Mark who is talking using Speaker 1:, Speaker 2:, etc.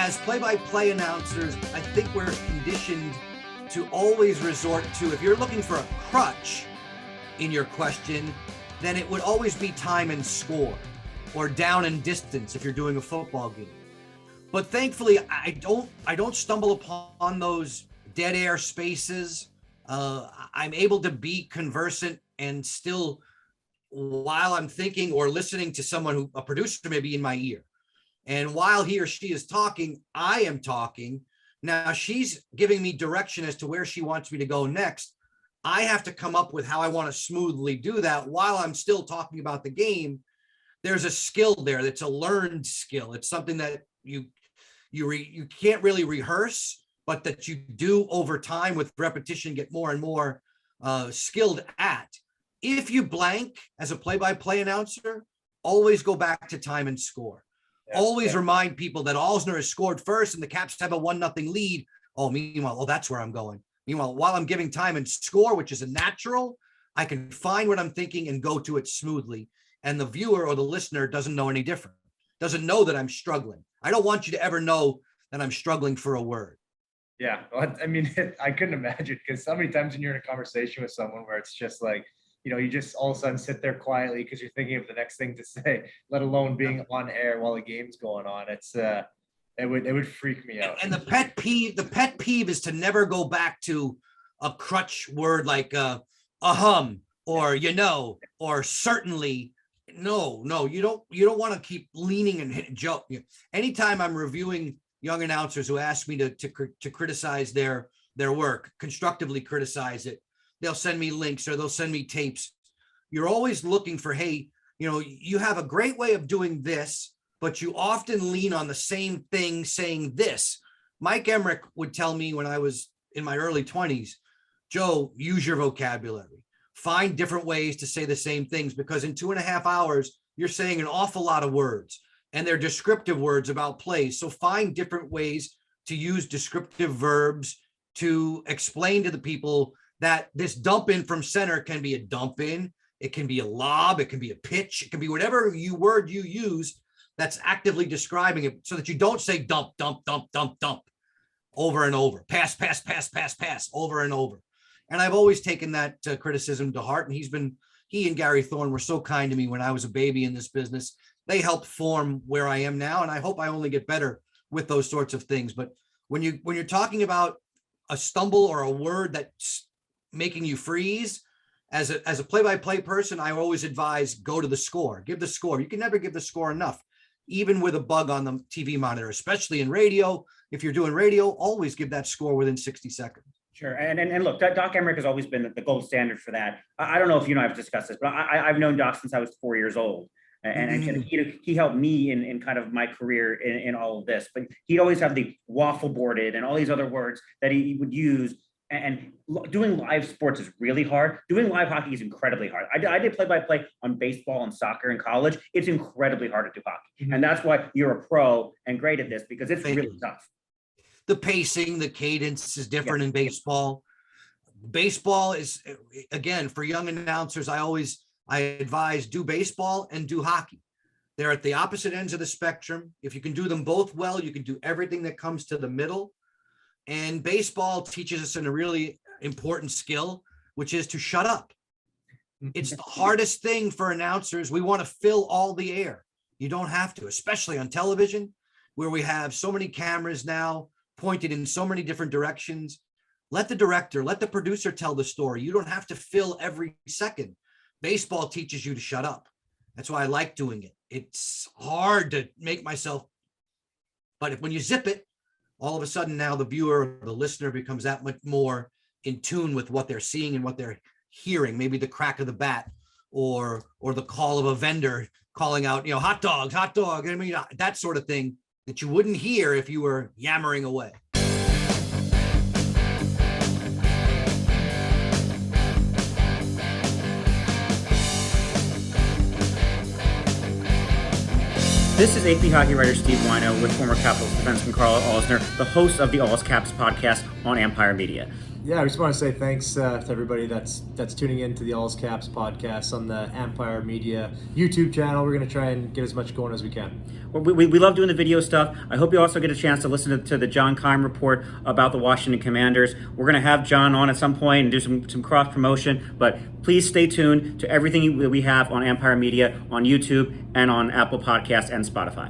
Speaker 1: as play-by-play announcers, I think we're conditioned to always resort to, if you're looking for a crutch in your question, then it would always be time and score or down and distance if you're doing a football game. But thankfully, I don't stumble upon those dead air spaces. I'm able to be conversant and still, while I'm thinking or listening to someone a producer may be in my ear. And while he or she is talking, I am talking. Now she's giving me direction as to where she wants me to go next. I have to come up with how I want to smoothly do that while I'm still talking about the game. There's a skill there that's a learned skill. It's something that you can't really rehearse, but that you do over time with repetition, get more and more skilled at. If you blank as a play-by-play announcer, always go back to time and score. Always remind people that Alzner has scored first and the Caps have a 1-0 lead. Meanwhile, that's where I'm going. Meanwhile, while I'm giving time and score, which is a natural, I can find what I'm thinking and go to it smoothly. And the viewer or the listener doesn't know any different, doesn't know that I'm struggling. I don't want you to ever know that I'm struggling for a word.
Speaker 2: Yeah, well, I mean, I couldn't imagine, because so many times when you're in a conversation with someone where it's just like, you just all of a sudden sit there quietly because you're thinking of the next thing to say, let alone being on air while the game's going on. It's it would freak me out.
Speaker 1: And the pet peeve is to never go back to a crutch word like or or certainly. No, you don't want to keep leaning and joke. Anytime I'm reviewing young announcers who ask me to criticize their work, constructively criticize it, they'll send me links or they'll send me tapes. You're always looking for, hey, you have a great way of doing this, but you often lean on the same thing saying this. Mike Emmerich would tell me when I was in my early 20s, Joe, use your vocabulary. Find different ways to say the same things, because in 2.5 hours, you're saying an awful lot of words and they're descriptive words about plays. So find different ways to use descriptive verbs to explain to the people that this dump in from center can be a dump in, it can be a lob, it can be a pitch, it can be whatever word you use that's actively describing it, so that you don't say dump, dump, dump, dump, dump over and over, pass, pass, pass, pass, pass over and over. And I've always taken that criticism to heart. And he and Gary Thorne were so kind to me when I was a baby in this business. They helped form where I am now. And I hope I only get better with those sorts of things. But when you're talking about a stumble or a word that's making you freeze, as a play-by-play person, I always advise go to the score, give the score. You can never give the score enough, even with a bug on the TV monitor, especially in radio. If you're doing radio, always give that score within 60 seconds.
Speaker 3: Sure. And look, Doc Emmerich has always been the gold standard for that. I don't know if I've discussed this, but I've known Doc since I was 4 years old. And he helped me in kind of my career in all of this. But he'd always have the waffle boarded and all these other words that he would use. And doing live sports is really hard. Doing live hockey is incredibly hard. I did play-by-play on baseball and soccer in college. It's incredibly hard to do hockey. And that's why you're a pro and great at this, because it's really tough.
Speaker 1: The pacing, the cadence is different in baseball. Baseball is, again, for young announcers, I advise do baseball and do hockey. They're at the opposite ends of the spectrum. If you can do them both well, you can do everything that comes to the middle. And baseball teaches us a really important skill, which is to shut up. It's the hardest thing for announcers. We want to fill all the air. You don't have to, especially on television, where we have so many cameras now pointed in so many different directions. Let the director, let the producer tell the story. You don't have to fill every second. Baseball teaches you to shut up. That's why I like doing it. It's hard to make myself, but when you zip it, all of a sudden now the viewer, the listener becomes that much more in tune with what they're seeing and what they're hearing. Maybe the crack of the bat or the call of a vendor calling out, hot dog. I mean, that sort of thing that you wouldn't hear if you were yammering away.
Speaker 3: This is AP hockey writer Steve Wino with former Capitals defenseman Karl Alzner, the host of the Alz Caps podcast on Ampire Media.
Speaker 2: Yeah, I just want to say thanks to everybody that's tuning in to the Alz Caps podcast on the Ampire Media YouTube channel. We're going to try and get as much going as we can.
Speaker 3: Well, we love doing the video stuff. I hope you also get a chance to listen to the John Keim report about the Washington Commanders. We're going to have John on at some point and do some cross promotion, but please stay tuned to everything that we have on Ampire Media, on YouTube, and on Apple Podcasts and Spotify.